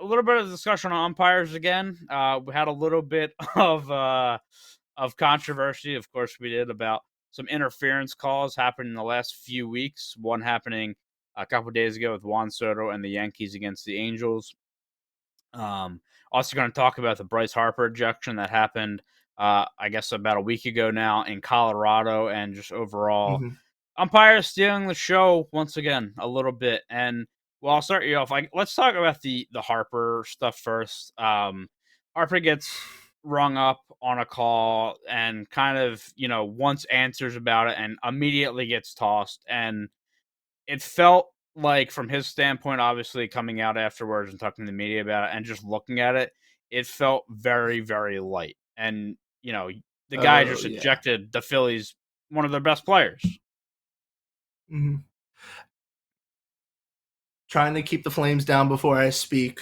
little bit of discussion on umpires again. We had a little bit of controversy, of course, we did about some interference calls happening in the last few weeks. One happening a couple days ago with Juan Soto and the Yankees against the Angels. Also going to talk about the Bryce Harper ejection that happened, I guess, about a week ago now in Colorado, and just overall umpires stealing the show once again a little bit. And well, I'll start you off. Let's talk about the Harper stuff first. Harper gets rung up on a call and kind of wants answers about it and immediately gets tossed. And it felt like, from his standpoint, obviously coming out afterwards and talking to the media about it and just looking at it, it felt very, very light. And the guy Oh just yeah. ejected the Phillies, one of their best players. Trying to keep the flames down before I speak.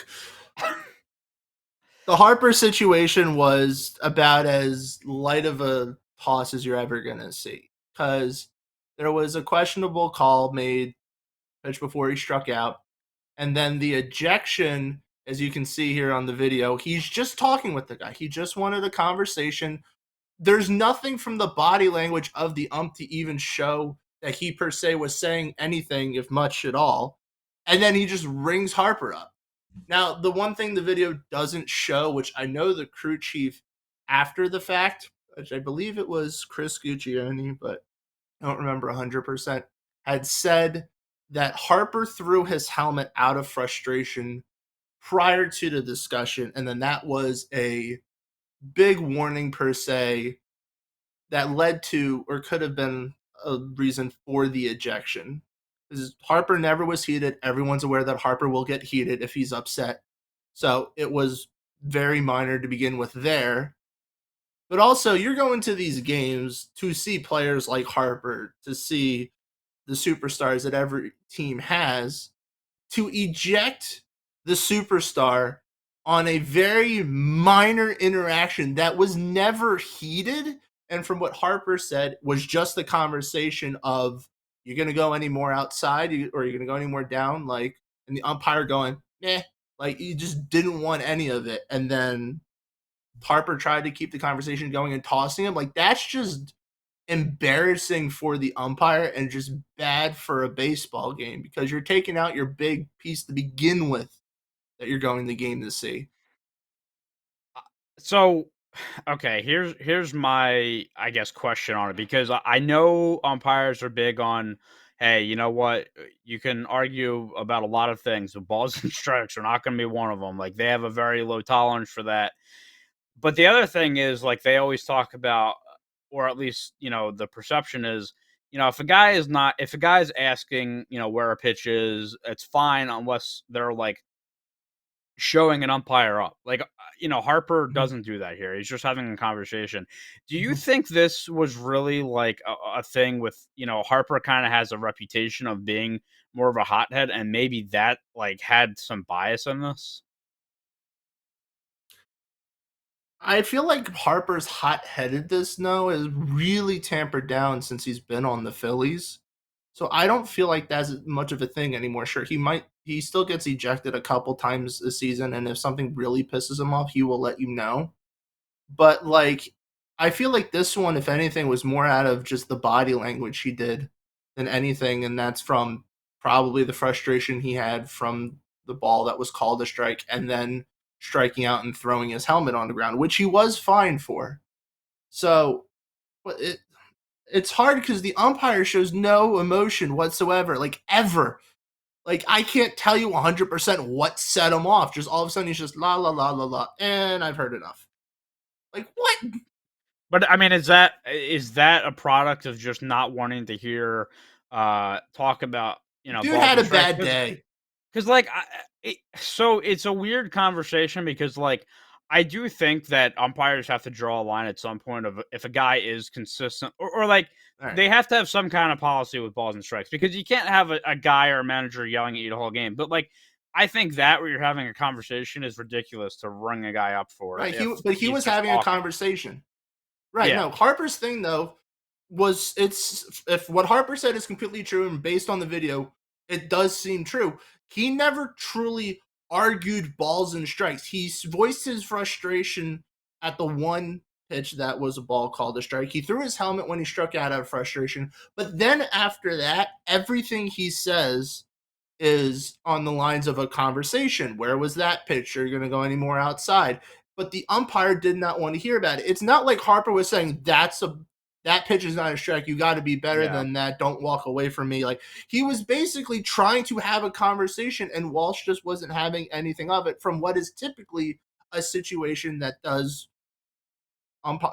The Harper situation was about as light of a toss as you're ever going to see, because there was a questionable call made pitch before he struck out, and then the ejection, as you can see here on the video, he's just talking with the guy. He just wanted a conversation. There's nothing from the body language of the ump to even show that he per se was saying anything, if much at all. And then he just rings Harper up. Now, the one thing the video doesn't show, which I know the crew chief after the fact, which I believe it was Chris Guccione, but I don't remember 100%, had said that Harper threw his helmet out of frustration prior to the discussion, and then that was a big warning per se that led to, or could have been, a reason for the ejection. Because Harper never was heated. Everyone's aware that Harper will get heated if he's upset. So it was very minor to begin with there. But also, you're going to these games to see players like Harper, to see the superstars that every team has. To eject the superstar on a very minor interaction that was never heated, and from what Harper said, was just the conversation of, you're going to go any more outside, or you're going to go any more down, like, and the umpire going, like, he just didn't want any of it. And then Harper tried to keep the conversation going and tossing him. Like, that's just embarrassing for the umpire and just bad for a baseball game, because you're taking out your big piece to begin with that you're going the game to see. So, okay, here's my, I guess, question on it, because I know umpires are big on, hey, you know what? You can argue about a lot of things, but balls and strikes are not going to be one of them. Like, they have a very low tolerance for that. But the other thing is, like, they always talk about, or at least, the perception is, if a guy's asking, where a pitch is, it's fine unless they're like showing an umpire up. Like, Harper doesn't do that here. He's just having a conversation. Do you think this was really like a thing with, Harper kind of has a reputation of being more of a hothead, and maybe that like had some bias in this? I feel like Harper's hot-headedness now is really tampered down since he's been on the Phillies. So I don't feel like that's much of a thing anymore. Sure, he still gets ejected a couple times this season, and if something really pisses him off, he will let you know. But like, I feel like this one, if anything, was more out of just the body language he did than anything, and that's from probably the frustration he had from the ball that was called a strike, and then striking out and throwing his helmet on the ground, which he was fined for. So it's hard because the umpire shows no emotion whatsoever, like, ever. Like, I can't tell you 100% what set him off. Just all of a sudden he's just la la la la la, and I've heard enough. Like, what? But I mean, is that a product of just not wanting to hear talk about Dude balls had and a strikes? bad day. Because like, so it's a weird conversation, because like, I do think that umpires have to draw a line at some point of, if a guy is consistent, or like, All right. they have to have some kind of policy with balls and strikes, because you can't have a guy or a manager yelling at you the whole game. But like, I think that where you're having a conversation is ridiculous to ring a guy up for Right. if But he he's was just having a talking. conversation. Right. Yeah. No, Harper's thing though was, it's, if what Harper said is completely true and based on the video, it does seem true. He never truly argued balls and strikes. He voiced his frustration at the one pitch that was a ball called a strike. He threw his helmet when he struck out of frustration. But then after that, everything he says is on the lines of a conversation. Where was that pitch? Are you going to go any more outside? But the umpire did not want to hear about it. It's not like Harper was saying that pitch is not a strike. You got to be better Yeah. than that. Don't walk away from me. Like he was basically trying to have a conversation, and Walsh just wasn't having anything of it. From what is typically a situation that does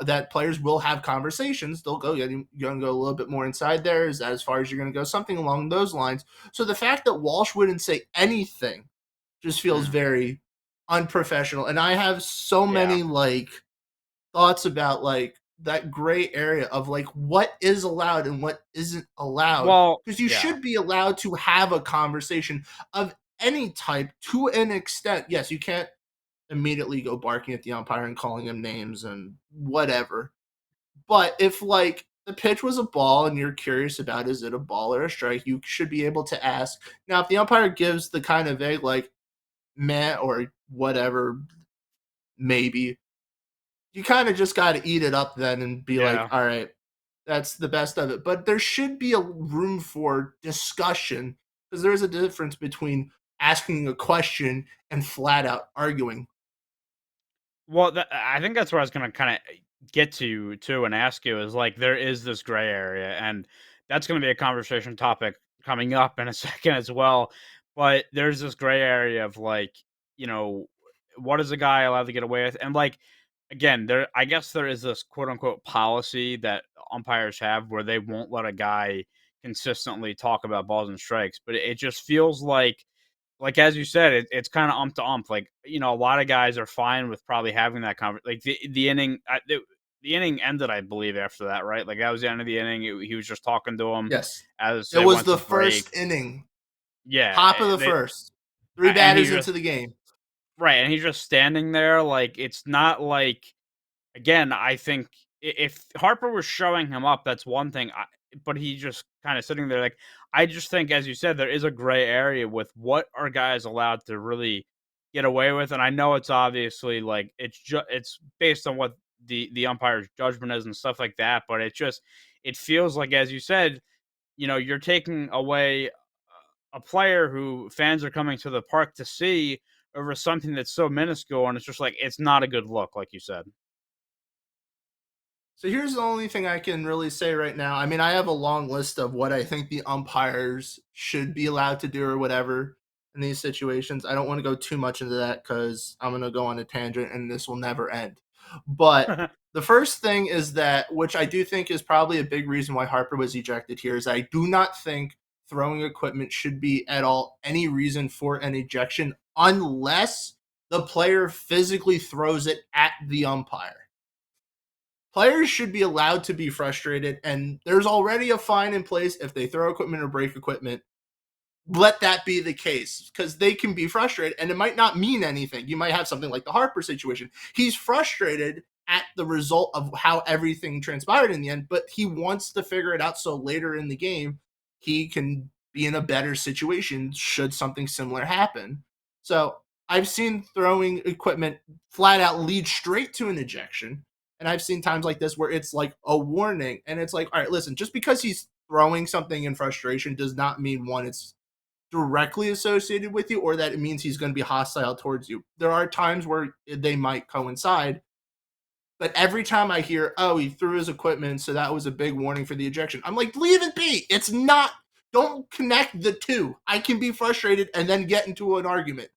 that players will have conversations. They'll go, you're going to go a little bit more inside there. Is that as far as you're going to go? Something along those lines. So the fact that Walsh wouldn't say anything just feels Mm. very unprofessional. And I have so Yeah. many like thoughts about like that gray area of like what is allowed and what isn't allowed. Well, Because you yeah. should be allowed to have a conversation of any type to an extent. Yes, you can't immediately go barking at the umpire and calling him names and whatever. But if like the pitch was a ball and you're curious about is it a ball or a strike, you should be able to ask. Now, if the umpire gives the kind of vague like meh or whatever, maybe you kind of just got to eat it up then and be like, Yeah. all right, that's the best of it. But there should be a room for discussion because there's a difference between asking a question and flat out arguing. Well, I think that's where I was gonna kinda get to too and ask you is, like, there is this gray area, and that's gonna be a conversation topic coming up in a second as well, but there's this gray area of, like, you know, what is a guy allowed to get away with? And, like, again, I guess there is this quote unquote policy that umpires have where they won't let a guy consistently talk about balls and strikes, but it just feels like, as you said, it's kinda ump to ump, like, a lot of guys are fine with probably having that like, the inning the inning ended, I believe, after that, right? Like, that was the end of the inning, he was just talking to him Yes. as It they was went to the break. first inning, Yeah, top of the first, three and batters he's into just the game. right, and he's just standing there, like, it's not like again, I think if Harper was showing him up, that's one thing, but he just kinda sitting there, like, I just think, as you said, there is a gray area with what are guys allowed to really get away with, and I know it's obviously, like, it's based on what the umpire's judgment is and stuff like that, but it feels like, as you said, you're taking away a player who fans are coming to the park to see over something that's so minuscule, and it's just like, it's not a good look, like you said. So here's the only thing I can really say right now. I mean, I have a long list of what I think the umpires should be allowed to do or whatever in these situations. I don't want to go too much into that because I'm going to go on a tangent and this will never end. But the first thing is that, which I do think is probably a big reason why Harper was ejected here, is I do not think throwing equipment should be at all any reason for an ejection unless the player physically throws it at the umpire. Players should be allowed to be frustrated, and there's already a fine in place if they throw equipment or break equipment. Let that be the case because they can be frustrated and it might not mean anything. You might have something like the Harper situation. He's frustrated at the result of how everything transpired in the end, but he wants to figure it out so later in the game he can be in a better situation should something similar happen. So I've seen throwing equipment flat out lead straight to an ejection. And I've seen times like this where it's like a warning and it's like, all right, listen, just because he's throwing something in frustration does not mean one, it's directly associated with you or that it means he's going to be hostile towards you. There are times where they might coincide, but every time I hear, oh, he threw his equipment, so that was a big warning for the ejection, I'm like, leave it be. It's not, don't connect the two. I can be frustrated and then get into an argument.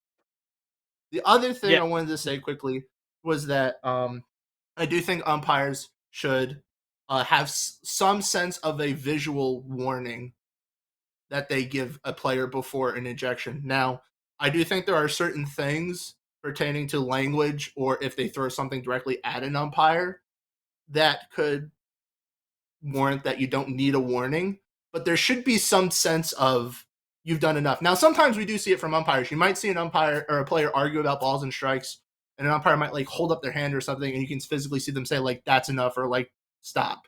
The other thing Yeah. I wanted to say quickly was that I do think umpires should have some sense of a visual warning that they give a player before an ejection. Now, I do think there are certain things pertaining to language or if they throw something directly at an umpire that could warrant that you don't need a warning, but there should be some sense of you've done enough. Now, sometimes we do see it from umpires. You might see an umpire or a player argue about balls and strikes, and an umpire might like hold up their hand or something, and you can physically see them say, like, that's enough or like, stop.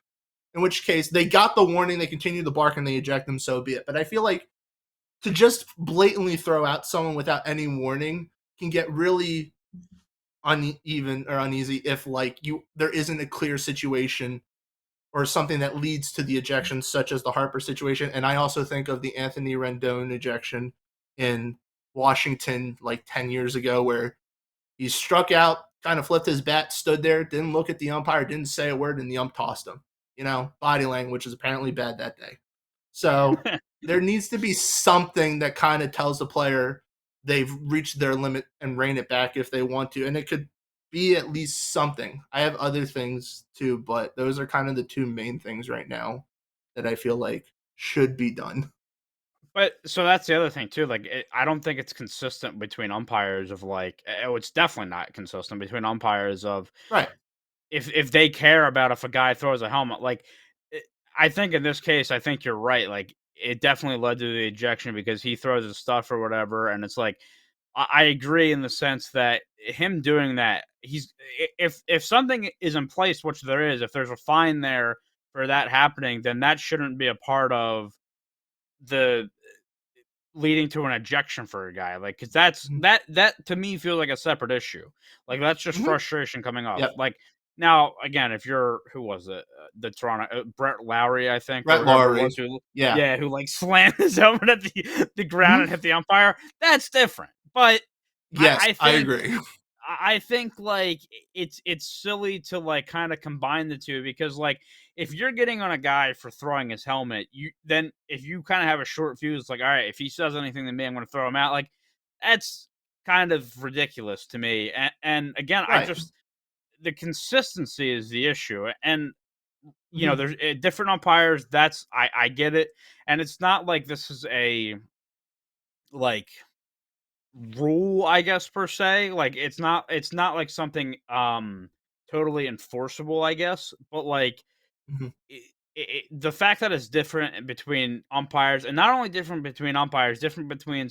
In which case, they got the warning, they continue the bark, and they eject them, so be it. But I feel like to just blatantly throw out someone without any warning can get really uneven or uneasy if like there isn't a clear situation or something that leads to the ejection, such as the Harper situation. And I also think of the Anthony Rendon ejection in Washington like 10 years ago, where he struck out, kind of flipped his bat, stood there, didn't look at the umpire, didn't say a word, and the ump tossed him. Body language is apparently bad that day. So there needs to be something that kind of tells the player they've reached their limit and rein it back if they want to. And it could be at least something. I have other things too, but those are kind of the two main things right now that I feel like should be done. But so that's the other thing too. Like, I don't think it's consistent between umpires of like, oh, it's definitely not consistent between umpires of Right. if they care about if a guy throws a helmet. Like, it, I think in this case, I think you're right. Like, it definitely led to the ejection because he throws his stuff or whatever, and it's like I agree in the sense that him doing that, if something is in place, which there is, if there's a fine there for that happening, then that shouldn't be a part of the leading to an ejection for a guy, like, because Mhm. that to me feels like a separate issue. Like, that's just Mhm. frustration coming off. Yep. Like, now, again, if you're who was it? The Toronto Brett Lowry, I think, or Brett whoever it was Lowry. who Yeah. yeah, who, like, slammed his helmet at the ground Mhm. and hit the umpire, that's different. But I Yes, I I think agree. I think, like, it's silly to, like, kinda combine the 2 because, like, if you're getting on a guy for throwing his helmet, you then if you kinda have a short fuse, it's like, "Alright, if he says anything to me, I'm gonna throw him out." Like, that's kind of ridiculous to me, and again, I Right. just the consistency is the issue, and, Mhm. there's, different umpires, that's I get it, and it's not like this is a, like rule, I guess, per se. Like, it's not like something totally enforceable, I guess. But like Mhm. the fact that it's different between umpires, and not only different between umpires, different between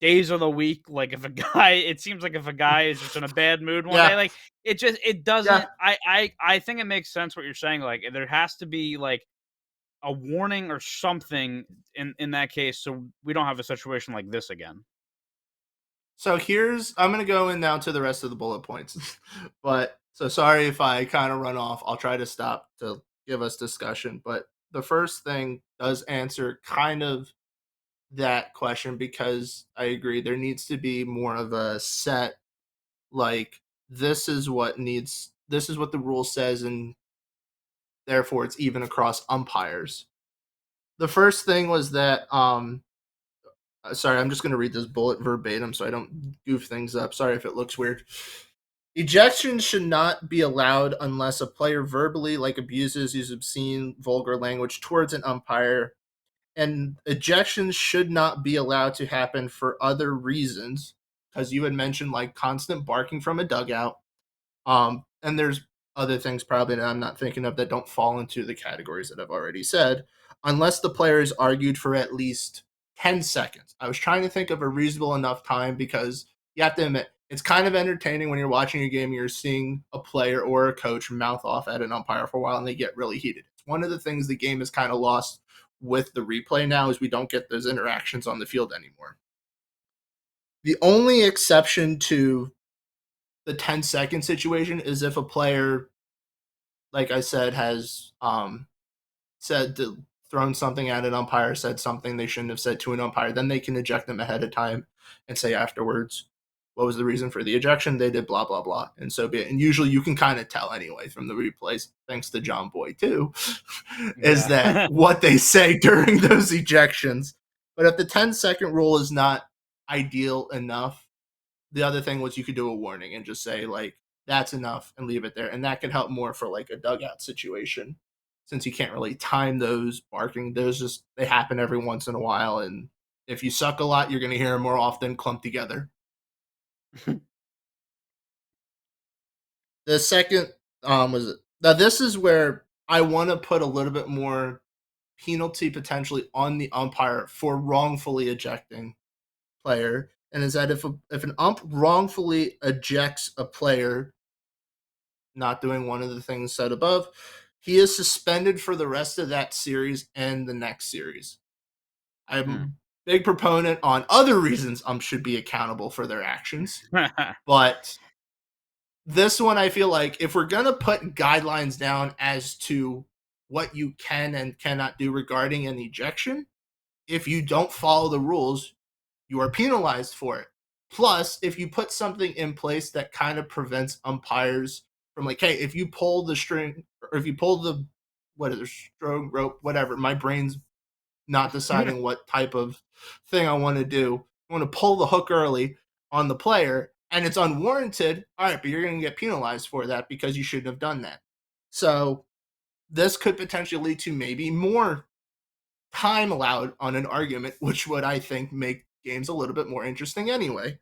days of the week. Like, if a guy, it seems like if a guy is just in a bad mood one day, Yeah. like it Yeah. doesn't. I think it makes sense what you're saying. Like, there has to be like a warning or something in that case, so we don't have a situation like this again. So I'm gonna go in now to the rest of the bullet points. But so sorry if I kind of run off. I'll try to stop to give us discussion. But the first thing does answer kind of that question, because I agree there needs to be more of a set, like, this is what the rule says, and therefore it's even across umpires. The first thing was that sorry, I'm just going to read this bullet verbatim so I don't goof things up. Sorry if it looks weird. Ejection should not be allowed unless a player verbally like abuses, uses obscene, vulgar language towards an umpire, and ejections should not be allowed to happen for other reasons, because you had mentioned like constant barking from a dugout, and there's other things probably that I'm not thinking of that don't fall into the categories that I've already said, unless the player is argued for at least 10 seconds. I was trying to think of a reasonable enough time, because you have to admit, it's kind of entertaining when you're watching a game, you're seeing a player or a coach mouth off at an umpire for a while and they get really heated. It's one of the things the game is kind of lost with the replay now, is we don't get those interactions on the field anymore. The only exception to the 10-second situation is if a player, like I said, has said thrown something at an umpire, said something they shouldn't have said to an umpire, then they can eject them ahead of time and say afterwards, what was the reason for the ejection? They did blah blah blah, and so be it. And usually you can kind of tell anyway from the replays, thanks to John Boy too, is that Yeah. what they say during those ejections. But if the 10-second rule is not ideal enough, the other thing was you could do a warning and just say like, that's enough, and leave it there, and that could help more for like a dugout situation, since you can't really time those barking. Those just, they happen every once in a while, and if you suck a lot, you're going to hear them more often clumped together. The second was, now this is where I want to put a little bit more penalty potentially on the umpire for wrongfully ejecting player, and is that if an ump wrongfully ejects a player not doing one of the things said above, he is suspended for the rest of that series and the next series. Hmm. I'm big proponent on other reasons should be accountable for their actions. But this one, I feel like if we're gonna put guidelines down as to what you can and cannot do regarding an ejection, if you don't follow the rules, you are penalized for it. Plus, if you put something in place that kind of prevents umpires from like, hey, if you pull the string or if you pull the what is it, stroke rope, whatever, my brain's not deciding what type of thing I want to do. I want to pull the hook early on the player and it's unwarranted. All right, but you're going to get penalized for that because you shouldn't have done that. So this could potentially lead to maybe more time allowed on an argument, which would I think make games a little bit more interesting anyway.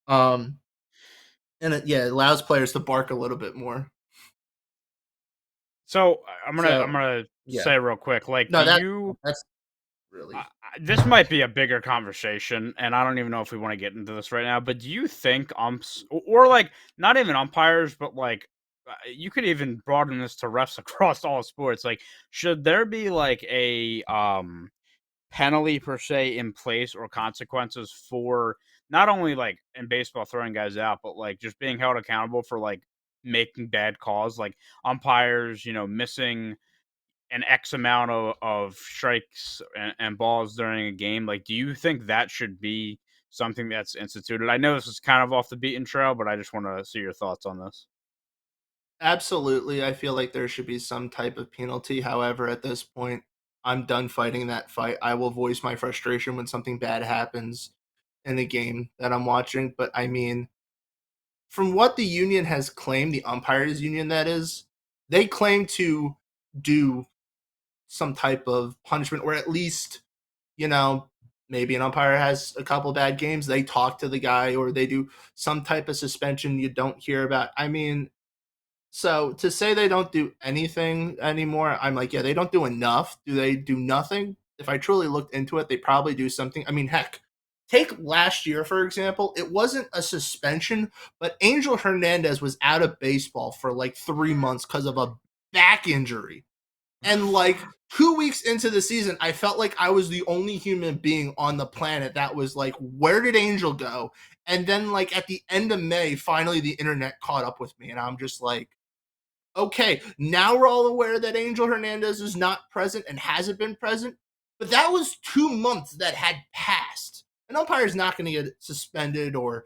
Um, and it allows players to bark a little bit more. So I'm So gonna yeah, say real quick, like, no, do you? that's really This might be a bigger conversation, and I don't even know if we want to get into this right now. But do you think umps, or like not even umpires, but like you could even broaden this to refs across all sports? Like, should there be like a penalty per se in place or consequences for not only like in baseball throwing guys out, but like just being held accountable for like making bad calls, like umpires, missing an X amount of strikes and balls during a game. Like, do you think that should be something that's instituted? I know this is kind of off the beaten trail, but I just want to see your thoughts on this. absolutely. I feel like there should be some type of penalty. However, at this point, I'm done fighting that fight. I will voice my frustration when something bad happens in the game that I'm watching. But I mean, from what the union has claimed, the umpires union that is, they claim to do some type of punishment, or at least, you know, maybe an umpire has a couple bad games. They talk to the guy, or they do some type of suspension you don't hear about. I mean, so to say they don't do anything anymore, I'm like, yeah, they don't do enough. Do they do nothing? If I truly looked into it, they probably do something. I mean, heck, take last year, for example. It wasn't a suspension, but Angel Hernandez was out of baseball for like 3 months because of a back injury. And like 2 weeks into the season, I felt like I was the only human being on the planet that was like, where did Angel go? And then, like, at the end of May, finally the internet caught up with me. And I'm just like, okay, now we're all aware that Angel Hernandez is not present and hasn't been present, but that was 2 months that had passed. An umpire is not going to get suspended or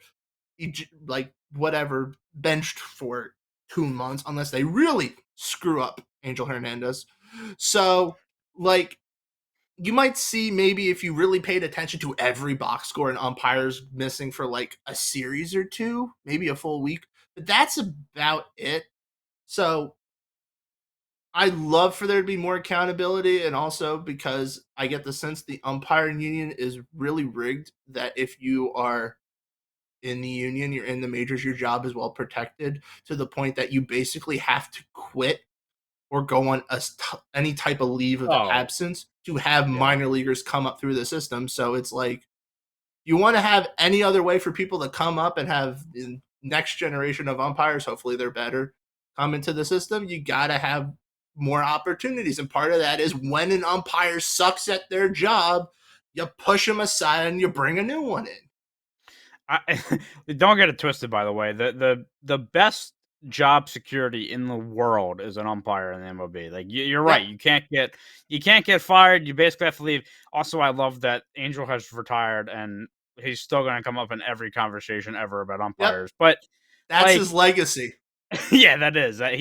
like whatever benched for 2 months unless they really screw up Angel Hernandez. So, like, you might see maybe if you really paid attention to every box score and umpires missing for like a series or two, maybe a full week, but that's about it. So I love for there to be more accountability, and also because I get the sense the umpiring union is really rigged. That if you are in the union, you're in the majors, your job is well protected to the point that you basically have to quit or go on any type of leave of Oh, absence to have yeah. minor leaguers come up through the system. So it's like you want to have any other way for people to come up and have the next generation of umpires, hopefully they're better, come into the system, you got to have more opportunities. And part of that is when an umpire sucks at their job, you push them aside and you bring a new one in. I don't get it twisted, by the way. The best job security in the world is an umpire in the MLB. Like, you're right. Yep. You can't get fired. You basically have to leave. Also, I love that Angel has retired and he's still going to come up in every conversation ever about Yep. umpires. But That's like, his legacy. yeah, that is that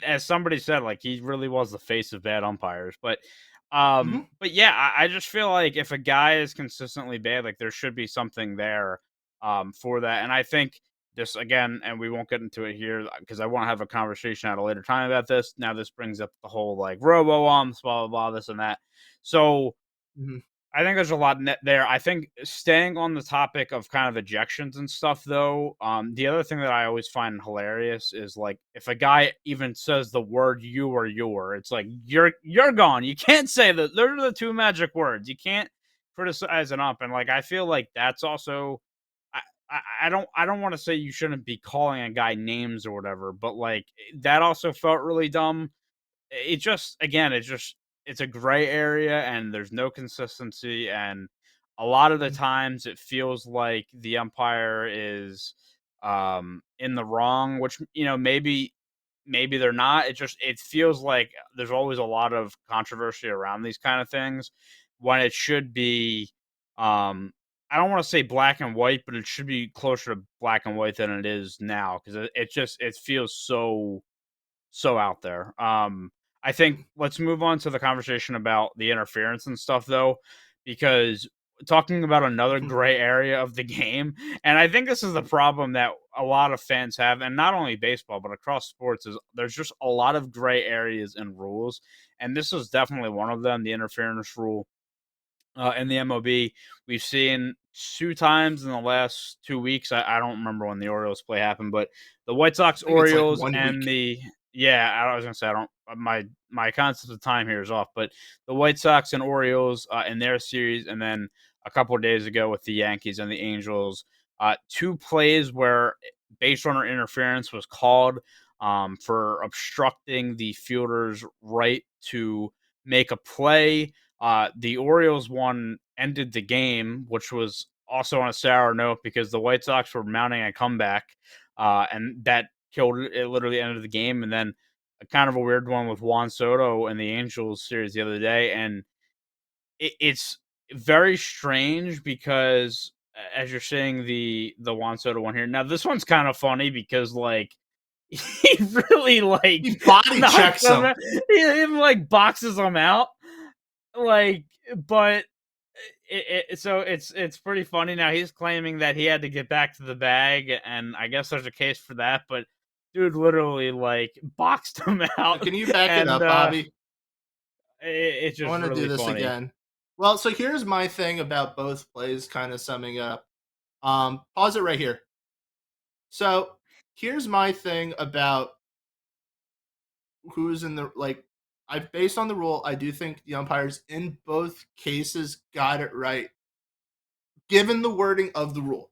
as somebody said, like, he really was the face of bad umpires. Mm-hmm. But yeah, I just feel like if a guy is consistently bad, like, there should be something there for that. And I think this again, and we won't get into it here because I want to have a conversation at a later time about this. Now this brings up the whole like robo umps, blah blah blah, this and that. So Mm-hmm. I think there's a lot net there. I think staying on the topic of kind of ejections and stuff, though, the other thing that I always find hilarious is like if a guy even says the word "you" or "your," it's like you're gone. You can't say that. Those are the two magic words. You can't criticize an ump, and like I feel like that's also. I, I don't want to say you shouldn't be calling a guy names or whatever, but like that also felt really dumb. It just again, it's a gray area and there's no consistency. And a lot of the times it feels like the umpire is in the wrong, which maybe they're not. It feels like there's always a lot of controversy around these kind of things when it should be um I don't want to say black and white, but it should be closer to black and white than it is now because it feels so out there. I think let's move on to the conversation about the interference and stuff though, because talking about another gray area of the game, and I think this is the problem that a lot of fans have, and not only baseball but across sports, is there's just a lot of gray areas and rules, and this is definitely one of them, the interference rule in the MLB. We've seen two times in the last 2 weeks. I don't remember when the Orioles play happened, but the White Sox, I think it's like Orioles, one and week. the yeah, I was gonna say I don't my concept of time here is off, but the White Sox and Orioles in their series, and then a couple of days ago with the Yankees and the Angels, two plays where base runner interference was called for obstructing the fielder's right to make a play. The Orioles one ended the game, which was also on a sour note because the White Sox were mounting a comeback, and that killed it. It literally ended the game. And then a kind of a weird one with Juan Soto and the Angels series the other day, and it's very strange because as you're saying the Juan Soto one here. Now this one's kind of funny because like he really like He body knocks checks them him. out. He like boxes them out like, but so it's pretty funny. Now he's claiming that he had to get back to the bag, and I guess there's a case for that. But dude, literally like boxed him So out, can you back it and up, Bobby? it's I just want to do really this funny. again. Well, so here's my thing about both plays, kind of summing up. Pause it right here. So here's my thing about who's in the like. I've based on the rule. I do think the umpires in both cases got it right, given the wording of the rule.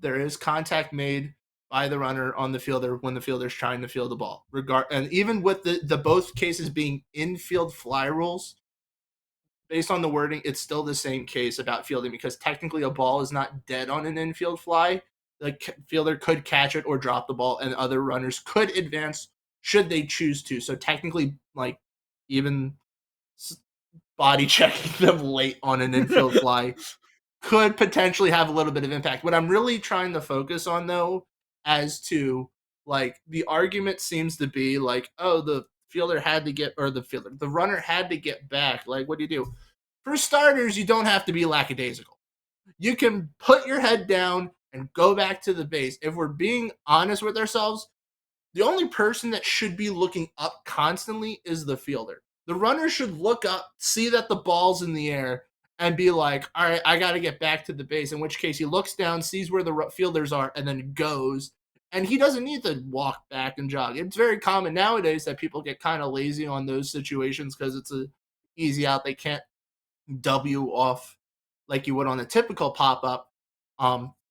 There is contact made by the runner on the fielder when the fielder's trying to field the ball. And even with the both cases being infield fly rules, based on the wording, it's still the same case about fielding because technically a ball is not dead on an infield fly. The fielder could catch it or drop the ball, and other runners could advance should they choose to. So technically, like even body checking them late on an infield fly could potentially have a little bit of impact. What I'm really trying to focus on though, as to like the argument seems to be like, oh, the fielder had to get or the runner had to get back. Like, what do you do? For starters, you don't have to be lackadaisical. You can put your head down and go back to the base. If we're being honest with ourselves, the only person that should be looking up constantly is the fielder. The runner should look up, see that the ball's in the air, and be like, all right, I got to get back to the base. In which case, he looks down, sees where the fielders are, and then goes. And he doesn't need to walk back and jog. It's very common nowadays that people get kind of lazy on those situations because it's a easy out. They can't W off like you would on a typical pop up.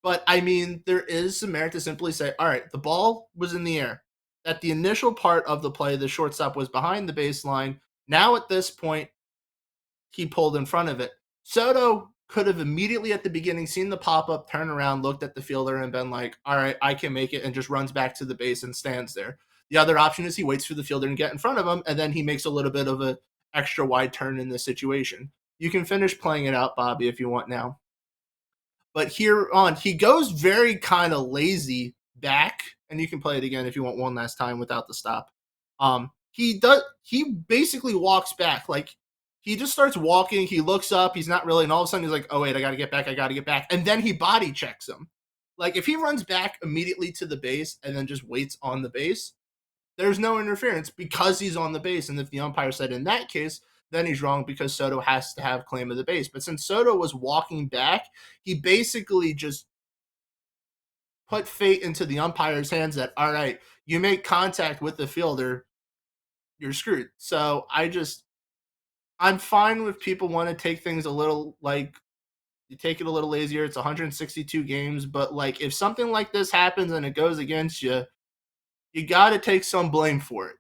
But I mean, there is some merit to simply say, all right, the ball was in the air. At the initial part of the play, the shortstop was behind the baseline. Now at this point, he pulled in front of it. Soto could have immediately at the beginning seen the pop up, turn around, looked at the fielder, and been like, all right, I can make it, and just runs back to the base and stands there. The other option is he waits for the fielder to get in front of him, and then he makes a little bit of a extra wide turn in this situation. You can finish playing it out, Bobby, if you want now. But here on, he goes very kind of lazy back, and you can play it again if you want one last time without the stop. He basically walks back. Like he just starts walking, he looks up, he's not really, and all of a sudden he's like, oh wait, I gotta get back, I gotta get back. And then he body checks him. Like if he runs back immediately to the base and then just waits on the base, there's no interference because he's on the base. And if the umpire said in that case, then he's wrong because Soto has to have claim of the base. But since Soto was walking back, he basically just put fate into the umpire's hands that, all right, you make contact with the fielder, you're screwed. So I'm fine with people want to take things a little like you take it a little lazier. It's 162 games, but like if something like this happens and it goes against you, you got to take some blame for it.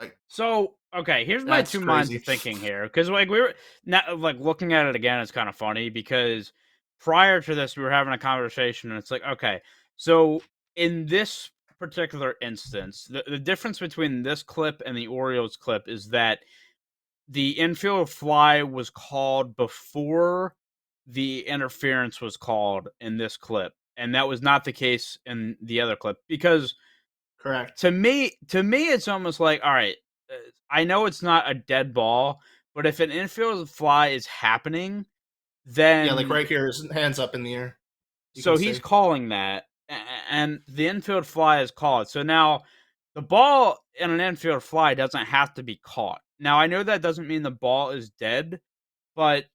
Like So Okay, here's my That's 2 minds of crazy. thinking here, because like, we were now like, looking at it again, it's kinda funny because prior to this, we were having a conversation, and it's like, okay, so in this particular instance, the difference between this clip and the Orioles clip is that the infield fly was called before the interference was called in this clip, and that was not the case in the other clip because Correct. to me, it's almost like, all right, I know it's not a dead ball, but if an infield fly is happening, Yeah, like then right here, his hands up in the air. You can so he's see. calling that, and the infield fly is called. So now the ball in an infield fly doesn't have to be caught. Now I know that doesn't mean the ball is dead, but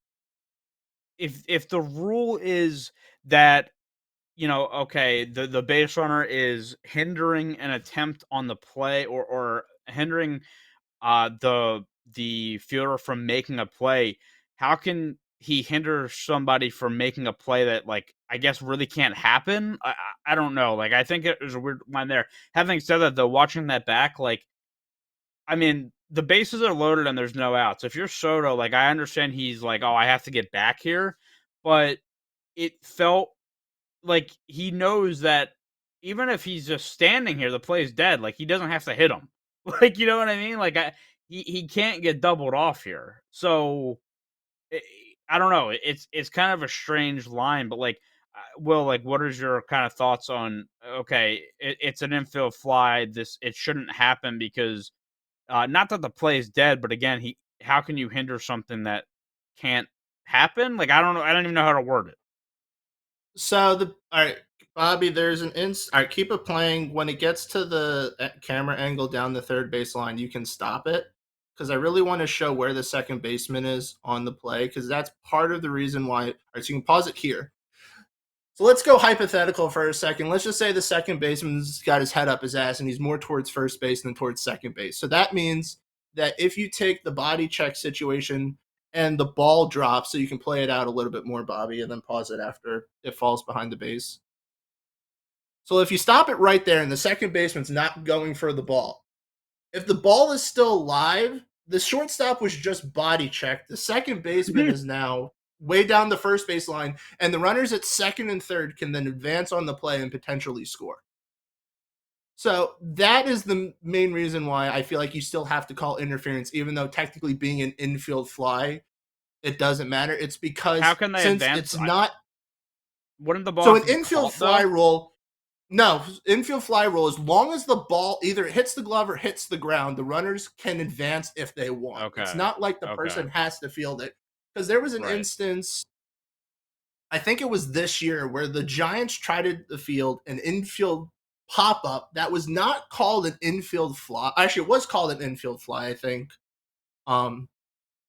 if the rule is that, okay, the base runner is hindering an attempt on the play, or hindering the fielder from making a play, how can he hinder somebody from making a play that, like, I guess really can't happen? I don't know. Like, I think there's a weird line there. Having said that, though, watching that back, like, I mean, the bases are loaded and there's no outs. If you're Soto, like, I understand he's like, oh, I have to get back here, but it felt like he knows that even if he's just standing here, the play is dead. Like, he doesn't have to hit him. Like, you know what I mean? Like, he can't get doubled off here. So I I don't know. It's kind of a strange line, but like, Will, like, what is your kind of thoughts on? Okay, it's an infield fly. This it shouldn't happen because not that the play is dead, but again, he how can you hinder something that can't happen? Like, I don't know. I don't even know how to word it. So the all right, Bobby. There's an ins. All right, keep it playing. When it gets to the camera angle down the third baseline, you can stop it because I really want to show where the second baseman is on the play because that's part of the reason why. All right, so you can pause it here. So let's go hypothetical for a second. Let's just say the second baseman's got his head up his ass and he's more towards first base than towards second base. So that means that if you take the body check situation and the ball drops, so you can play it out a little bit more, Bobby, and then pause it after it falls behind the base. So if you stop it right there and the second baseman's not going for the ball, if the ball is still live, the shortstop was just body checked. The second baseman is now way down the first baseline, and the runners at second and third can then advance on the play and potentially score. So that is the main reason why I feel like you still have to call interference, even though technically being an infield fly, it doesn't matter. It's How because can they since advance? it's not Wouldn't the ball so have an to be infield caught fly though? rule. No, infield fly rule. As long as the ball either hits the glove or hits the ground, the runners can advance if they want. It's Okay. not like the Okay. person has to field it. Because there was an Right. instance, I think it was this year, where the Giants tried to field an infield pop up that was not called an infield fly. Actually, it was called an infield fly, I think. Um,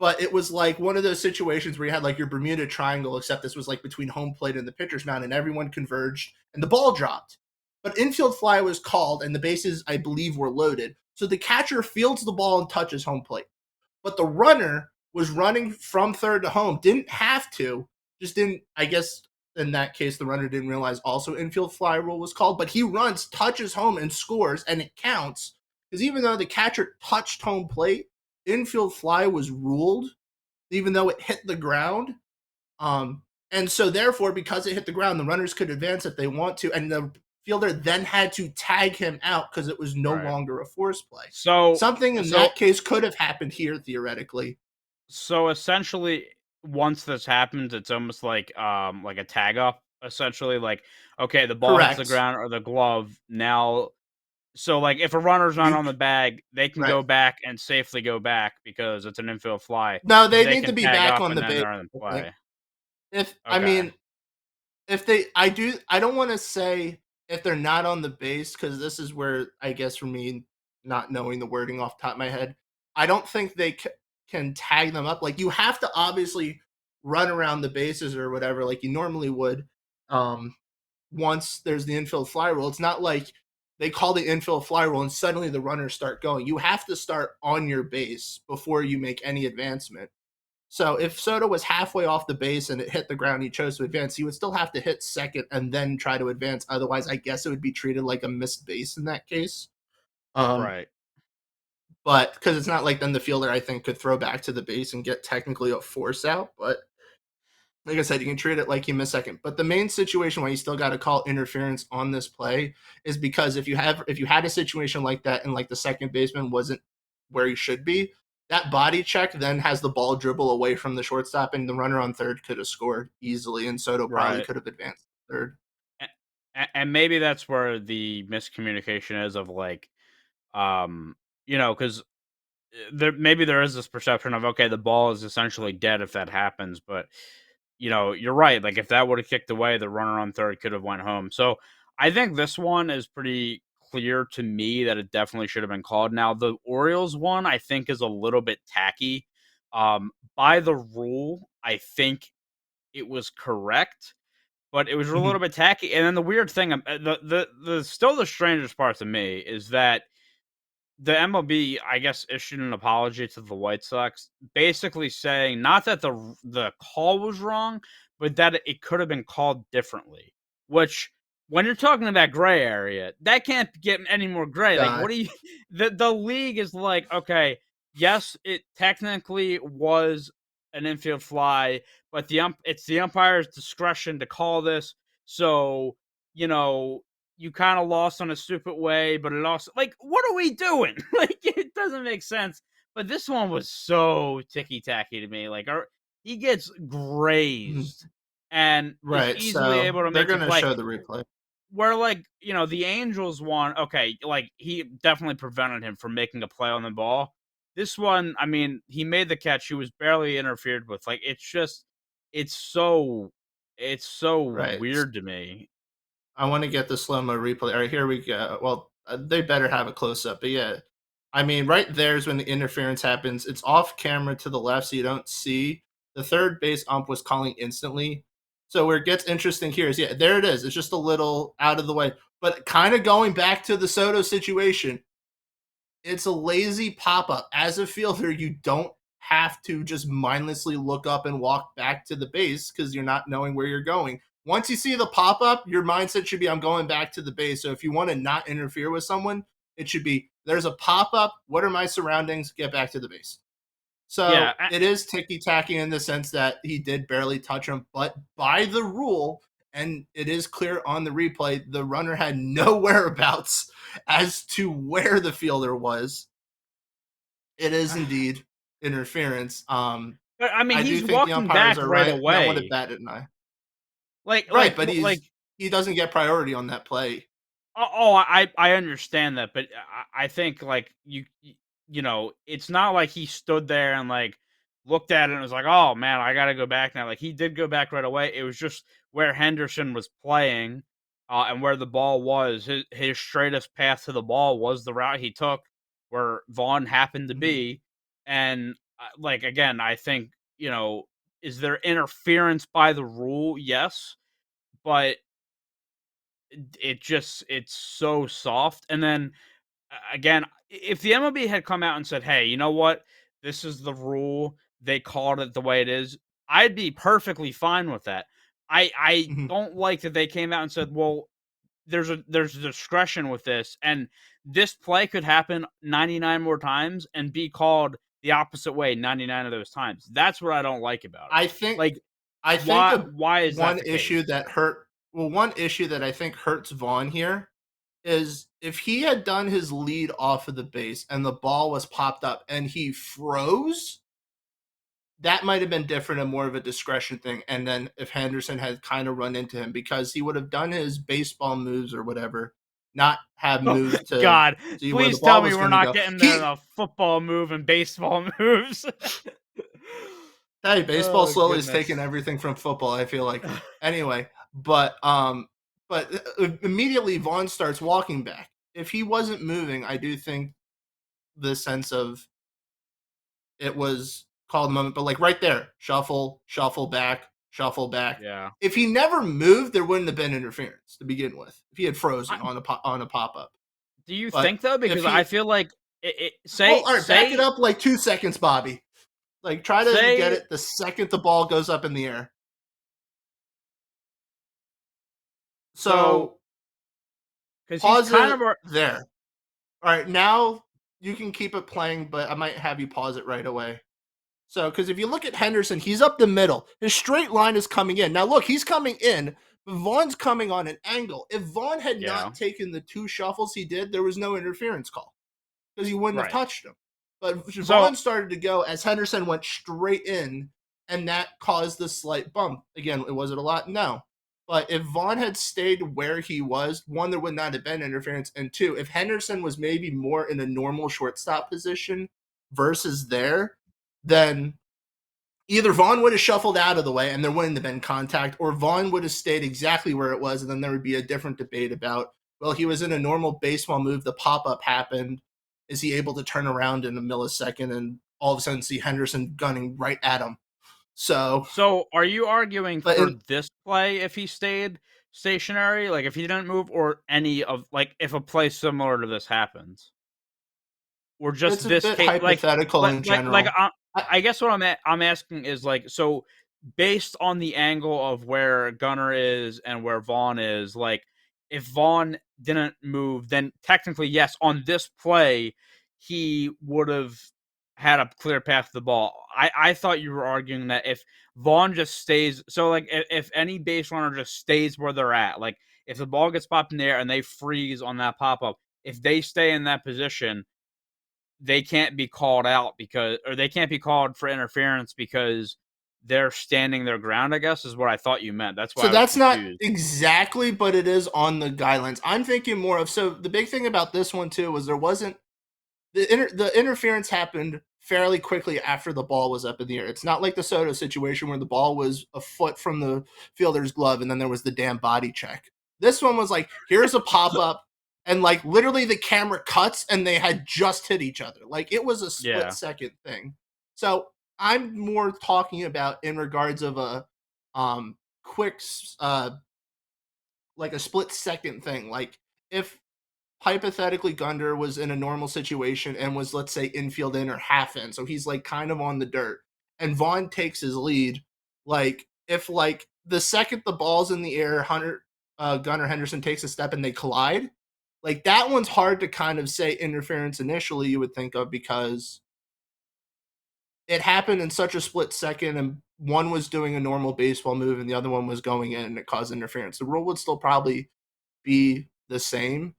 but it was like one of those situations where you had like your Bermuda Triangle, except this was like between home plate and the pitcher's mound, and everyone converged, and the ball dropped. But infield fly was called, and the bases, I believe, were loaded. So the catcher fields the ball and touches home plate. But the runner was running from third to home, didn't have to, just didn't, I guess in that case, the runner didn't realize also infield fly rule was called, but he runs, touches home, and scores, and it counts. Because even though the catcher touched home plate, infield fly was ruled, even though it hit the ground. Um, and so therefore, because it hit the ground, the runners could advance if they want to, and the fielder then had to tag him out because it was no Right. longer a force play. So Something in so that case could have happened here theoretically. so essentially, once this happens, it's almost like a tag up. Essentially, like, okay, the ball hits the Correct. ground or the glove. Now, so like, if a runner's not You on the bag, they can right. go back and safely go back because it's an infield fly. No, Because they they need to can be tag back up on and the then base. they're in I think. play. If I Okay. mean, if they, I do, I don't want to say if they're not on the base because this is where I guess for me, not knowing the wording off the top of my head, I don't think they can tag them up. Like you have to obviously run around the bases or whatever, like you normally would. Um, Once there's the infield fly rule, it's not like they call the infield fly rule and suddenly the runners start going. You have to start on your base before you make any advancement. So if Soto was halfway off the base and it hit the ground, he chose to advance, he would still have to hit second and then try to advance. Otherwise, I guess it would be treated like a missed base in that case. Um, Right. but because it's not like then the fielder I think could throw back to the base and get technically a force out. But like I said, you can treat it like you missed second. But the main situation why you still got to call interference on this play is because if you had a situation like that and like the second baseman wasn't where he should be, that body check then has the ball dribble away from the shortstop, and the runner on third could have scored easily, and Soto probably Right. could have advanced to third. And maybe that's where the miscommunication is of like, um, because there is this perception of okay, the ball is essentially dead if that happens, but you're right. Like if that would have kicked away, the runner on third could have went home. So I think this one is pretty clear to me that it definitely should have been called. Now the Orioles one, I think, is a little bit tacky. By the rule, I think it was correct, but it was a little Mhm. bit tacky. And then the weird thing, the still the strangest part to me is that the MLB, I guess, issued an apology to the White Sox, basically saying not that the call was wrong, but that it could have been called differently. Which, when you're talking about gray area, that can't get any more gray. Like, God. what do you? The league is like, okay, yes, it technically was an infield fly, but it's the umpire's discretion to call this. So you know you kind of lost on a stupid way, but it also like, what are we doing? Like, it doesn't make sense. But this one was so ticky tacky to me. Like, he gets Mhm. grazed and is Right. easily So able to they're make the gonna play. show the replay. Where like the Angels one, okay, like he definitely prevented him from making a play on the ball. This one, I mean, he made the catch. He was barely interfered with. Like, it's so, it's so Right. weird to me. I want to get the slow mo replay. All right, here we go. Well, they better have a close up, but yeah, I mean, right there's when the interference happens. It's off camera to the left, so you don't see. The third base ump was calling instantly. So where it gets interesting here is, yeah, there it is. It's just a little out of the way, but kind of going back to the Soto situation. It's a lazy pop up. As a fielder, you don't have to just mindlessly look up and walk back to the base because you're not knowing where you're going. Once you see the pop up, your mindset should be, I'm going back to the base. So if you want to not interfere with someone, it should be, there's a pop up. What are my surroundings? Get back to the base. Yeah, So it is ticky tacky in the sense that he did barely touch him, but by the rule, and it is clear on the replay, the runner had no whereabouts as to where the fielder was. It is indeed interference. but I mean, I do he's think the walking umpires back are right right, and I want to away. bat an eye. Like Right, like but like he doesn't get priority on that play. I understand that, but I think like it's not like he stood there and like looked at it and was like, "Oh man, I got to go back now." Like, he did go back right away. It was just where Henderson was playing, and where the ball was. His straightest path to the ball was the route he took, where Vaughn happened to Mhm. be. And like again, I think is there interference by the rule? Yes, but it's so soft. And then again, if the MLB had come out and said, "Hey, you know what? This is the rule. They called it the way it is," I'd be perfectly fine with that. I Mhm. don't like that they came out and said, "Well, there's discretion with this, and this play could happen 99 more times and be called the opposite way 99 of those times." That's what I don't like about it. I think Like, I think why is that one the issue case? that hurt well, one issue that I think hurts Vaughn here is if he had done his lead off of the base and the ball was popped up and he froze, that might have been different and more of a discretion thing. And then if Henderson had kind of run into him because he would have done his baseball moves or whatever, not have Oh moved to God! see where the Please tell ball me was we're going to not go. getting He the football move and baseball moves. Hey, baseball Oh slowly is taking goodness. everything from football, I feel like. Anyway, but immediately Vaughn starts walking back. If he wasn't moving, I do think the sense of it was called a moment, but like right there, shuffle, shuffle back, shuffle back. Yeah. If he never moved, there wouldn't have been interference to begin with. If he had I, frozen on on a pop up, do you but think though? if Because I he feel like well, say all right, back it up like 2 seconds, Bobby. Like try to get say it the second the ball goes up in the air. so So because he's pause kind it of there. All right, now you can keep it playing, but I might have you pause it right away. So, because if you look at Henderson, he's up the middle. His straight line is coming in. Now, look, he's coming in, but Vaughn's coming on an angle. If Vaughn had Yeah. not taken the 2 shuffles he did, there was no interference call because he wouldn't have Right. touched him. But So Vaughn started to go as Henderson went straight in, and that caused the slight bump. Again, was it a lot? No. But if Vaughn had stayed where he was, one, there would not have been interference. And two, if Henderson was maybe more in a normal shortstop position versus there, then either Vaughn would have shuffled out of the way and there wouldn't have been contact, or Vaughn would have stayed exactly where it was, and then there would be a different debate about, well, he was in a normal baseball move, the pop up happened. Is he able to turn around in a millisecond and all of a sudden see Henderson gunning right at him? So, so are you arguing but for in, this play if he stayed stationary, like if he didn't move, or any of like if a play similar to this happens? Or it's just a this bit case, hypothetical in general. I, I guess what I'm asking is, like, so based on the angle of where Gunner is and where Vaughn is, like, if Vaughn didn't move, then technically, yes, on this play, he would have had a clear path to the ball. I thought you were arguing that if Vaughn just stays, so like if any base runner just stays where they're at, like if the ball gets popped in the air and they freeze on that pop up, if they stay in that position, they can't be called out because, or they can't be called for interference because they're standing their ground, I guess is what I thought you meant. That's why so I was that's not confused. exactly, but it is on the guidelines. I'm thinking more of, so the big thing about this one too was there wasn't the interference happened fairly quickly after the ball was up in the air. It's not like the Soto situation where the ball was a foot from the fielder's glove and then there was the damn body check. This one was like, here's a pop up, and like literally the camera cuts and they had just hit each other. Like it was a split Yeah. second thing. So I'm more talking about in regards of a quick like a split second thing. Like if hypothetically Gunder was in a normal situation and was, let's say, infield in or half in, so he's like kind of on the dirt, and Vaughn takes his lead. Like if like the second the ball's in the air, Gunnar Henderson takes a step and they collide, like that one's hard to kind of say interference initially. You would think of, because it happened in such a split second, and one was doing a normal baseball move and the other one was going in, and it caused interference. The rule would still probably be the same,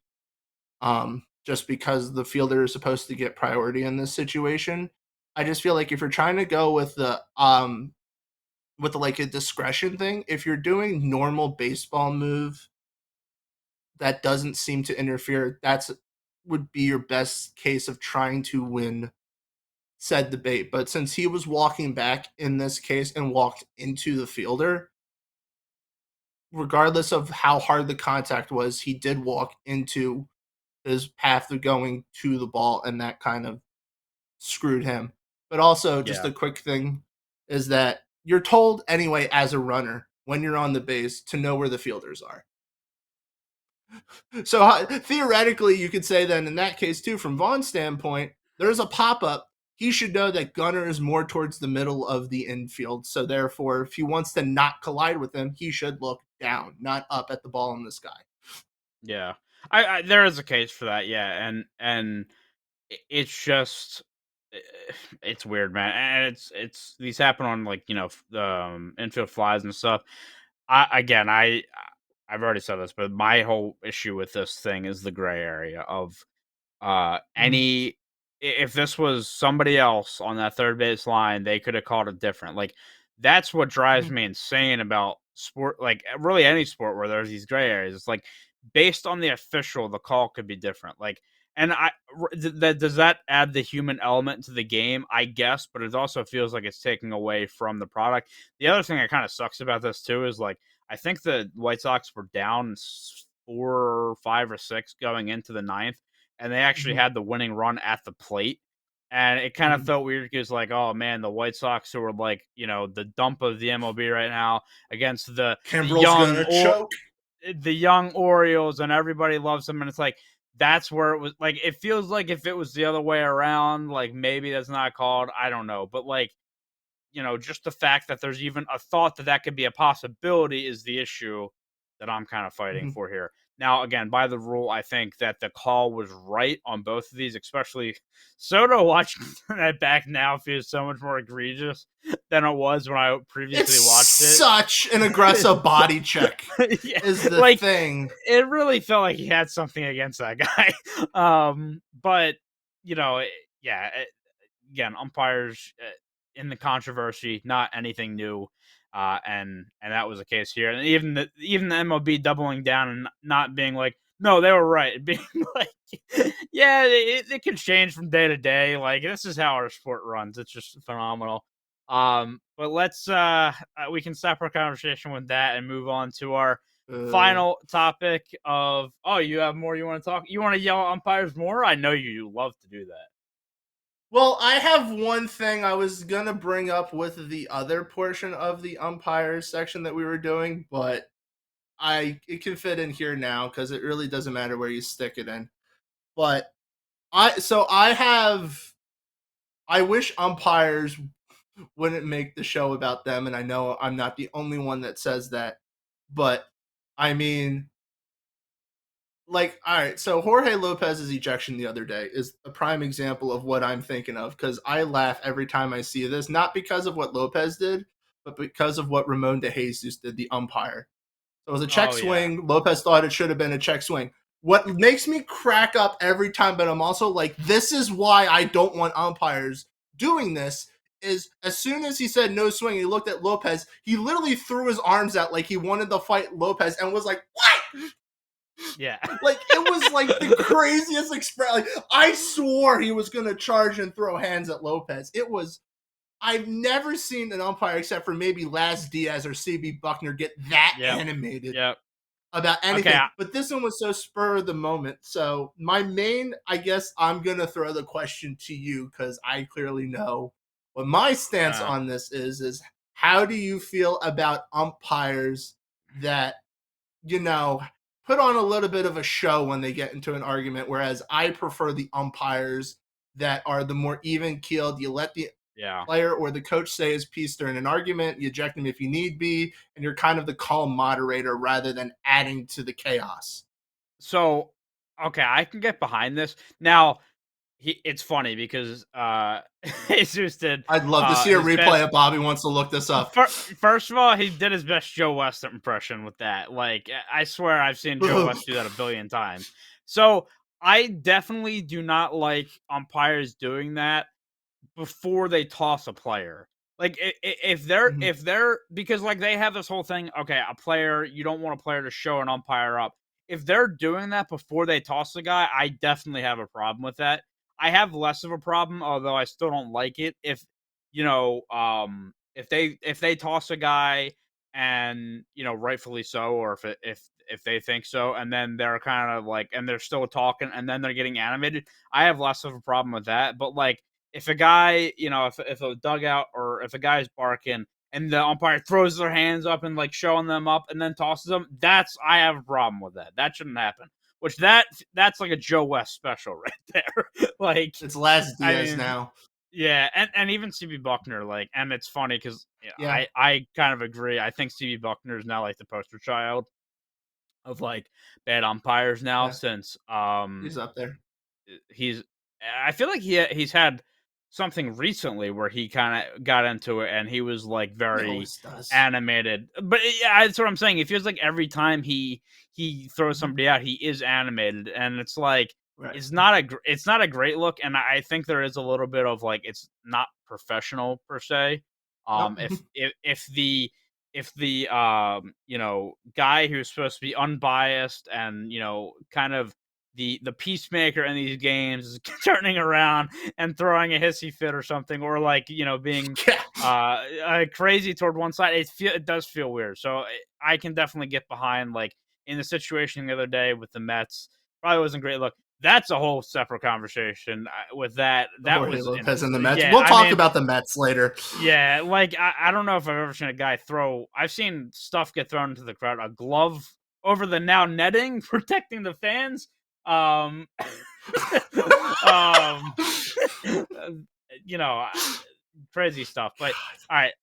just because the fielder is supposed to get priority in this situation. I just feel like if you're trying to go with like a discretion thing, if you're doing normal baseball move that doesn't seem to interfere, that's would be your best case of trying to win said debate. But since he was walking back in this case and walked into the fielder, regardless of how hard the contact was, he did walk into his path of going to the ball, and that kind of screwed him. But also, just Yeah. a quick thing is that you're told anyway as a runner when you're on the base to know where the fielders are. So theoretically, you could say then in that case too, from Vaughn's standpoint, there's a pop up. He should know that Gunner is more towards the middle of the infield. So therefore, if he wants to not collide with him, he should look down, not up at the ball in the sky. Yeah. I there is a case for that, yeah, and it's just eh, it's weird, man, and it's these happen on, like, infield flies and stuff. I've already said this, but my whole issue with this thing is the gray area of Mhm, if this was somebody else on that third base line, they could have called it different. Like, that's what drives mhm. me insane about sport, like really any sport where there's these gray areas. It's like based on the official, the call could be different. Like, and that does that add the human element to the game? I guess, but it also feels like it's taking away from the product. The other thing that kind of sucks about this too is, like, I think the White Sox were down 4 or 5 or 6 going into the ninth, and they actually Mhm. had the winning run at the plate. And it kind of Mhm. felt weird because, like, oh man, the White Sox, who are like, the dump of the MLB right now, against the Kimbrel's gonna choke. young Orioles, and everybody loves them. And it's like, that's where it was, like, it feels like if it was the other way around, like maybe that's not called. I don't know. But, like, just the fact that there's even a thought that that could be a possibility is the issue that I'm kind of fighting Mhm. for here. Now, again, by the rule, I think that the call was right on both of these, especially Soto watching that back now feels so much more egregious than it was when I It's previously watched it. such an aggressive body check, Yeah, is the like thing. it really felt like he had something against that guy. But you know, yeah, again, umpires in the controversy, not anything new, and that was the case here. And even the MLB doubling down and not being like, no, they were right, being like, yeah, it can change from day to day. Like this is how our sport runs. It's just phenomenal. But we can stop our conversation with that and move on to our Uh, final topic of you have more you want to talk, you want to yell at umpires more. I know you love to do that. well, I have one thing I was gonna bring up with the other portion of the umpires section that we were doing, but it can fit in here now because it really doesn't matter where you stick it in. But I wish umpires wouldn't make the show about them, and I know I'm not the only one that says that, but I mean, like, all right, so Jorge Lopez's ejection the other day is a prime example of what I'm thinking of because I laugh every time I see this, not because of what Lopez did, but because of what Ramon de Jesus did, the umpire. So it was a check Oh yeah, swing. Lopez thought it should have been a check swing. What makes me crack up every time, but I'm also like, this is why I don't want umpires doing this. Is as soon as he said no swing, he looked at Lopez. He literally threw his arms out like he wanted to fight Lopez and was like, "What?" yeah, Like it was like the craziest express. Like I swore he was gonna charge and throw hands at Lopez. It was. I've never seen an umpire except for maybe Laz Diaz or CB Buckner get that yep, animated yep. about Okay, anything. But this one was so spur of the moment. So my main, I guess I'm gonna throw the question to you because I clearly know what my stance uh, on this is how do you feel about umpires that, you know, put on a little bit of a show when they get into an argument, whereas I prefer the umpires that are the more even keeled. You let the yeah. player or the coach say his piece during an argument. You eject him if you need be, and you're kind of the calm moderator rather than adding to the chaos. So, okay, I can get behind this. Now, it's funny because Jesus did I'd love to see a his replay best. if Bobby wants to look this up. First of all, he did his best Joe West impression with that. Like, I swear I've seen Joe West do that a billion times. So, I definitely do not like umpires doing that before they toss a player. Like Mhm. if they're because like they have this whole thing. Okay, a player, you don't want a player to show an umpire up. If they're doing that before they toss the guy, I definitely have a problem with that. I have less of a problem, although I still don't like it. If if they toss a guy and rightfully so, or if they think so, and then they're kind of like and they're still talking and then they're getting animated, I have less of a problem with that. But like if a guy, if a dugout or if a guy's barking and the umpire throws their hands up and like showing them up and then tosses them, I have a problem with that. That shouldn't happen. Which that's like a Joe West special right there. Like, It's Laz I Diaz mean, now. yeah, and even CB Buckner, like, and it's funny because Yeah, I kind of agree. I think CB Buckner is now like the poster child of like bad umpires now yeah, since he's up there. he's I feel like he's had something recently where he kind of got into it and he was like He very always does. animated. But yeah, that's what I'm saying. It feels like every time he throws Mhm. somebody out, he is animated, and it's like Right. it's not a great look. And I think there is a little bit of like it's not professional per se. Nope. If the guy who's supposed to be unbiased and kind of the peacemaker in these games is turning around and throwing a hissy fit or something, or like being Yeah. crazy toward one side. It does feel weird. So I can definitely get behind like in the situation the other day with the Mets. Probably wasn't a great look. That's a whole separate conversation. With that, that Jorge was Lopez and the Mets. yeah. We'll I talk mean, about the Mets later. yeah, like I don't know if I've ever seen a guy throw. I've seen stuff get thrown into the crowd. A glove over the now netting protecting the fans. Um, um, uh, you know, uh, crazy stuff. But all right,